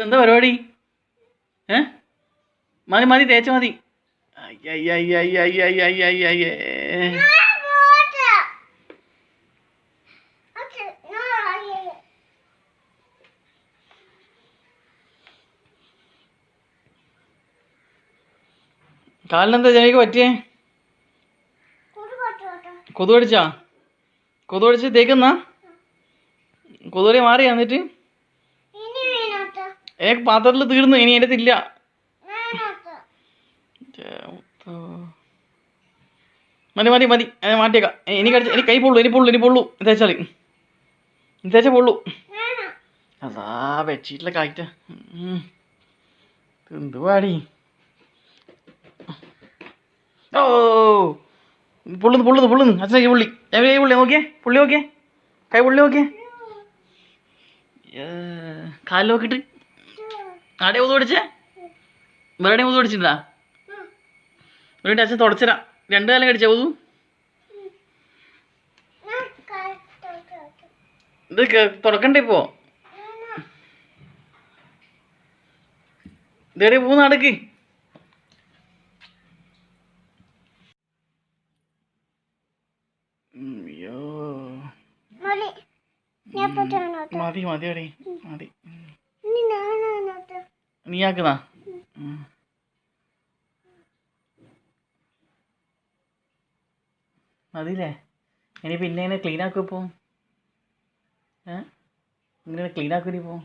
എന്താ പരിപാടി? ഏ മതി മതി, തേച്ച മതി. അയ്യയ്യയ്യയ്യയ്യയ്യയ്യയ്യേ. കാലിനെന്താ ജനക്ക് പറ്റിയേ? കൊതു കടിച്ചാ? കൊതു കടിച്ച് തേക്കുന്ന കൊതുകടി മാറിയാ? എന്നിട്ട് എനിക്ക് പാത്രത്തിൽ തീർന്നു, ഇനി എൻ്റെ ഇല്ല. മതി മതി മതി, മാറ്റിയേക്കാം. എനിക്ക് കൈ പൊള്ളു, ഇനി പൊള്ളു തേച്ചാല്. തേച്ച പൊള്ളു. അതാ ബെഡ്ഷീറ്റിലൊക്കെ ആയിട്ട് എന്തുവാടി? ഓ പൊള്ളുന്നു. അച്ഛനെ കൈ പൊള്ളി. കൈ പൊള്ളി നോക്കിയേ, കൈ പൊള്ളി നോക്കിയേ. കാലിൽ നോക്കിട്ട് ആടെ ഊത് പഠിച്ചേ? വേറെ ഊത് പഠിച്ചിട്ടാ? വേണ്ടി അച്ഛൻ തുടച്ചരാ. 2 കാലം കടിച്ചാ ഊതു? ഇത് തുറക്കണ്ടേ ഇപ്പോ? ഇതേടെ പൂ നടക്ക്. അയ്യോ മതി മതിയടി, മതി. നീ ആക്കുന്നാ? മതിയില്ലേ? ഇനി പിന്നെ ക്ലീൻ ആക്കും. ഇപ്പോൾ ഇങ്ങനെ ക്ലീൻ ആക്കും ഇനിയിപ്പോൾ.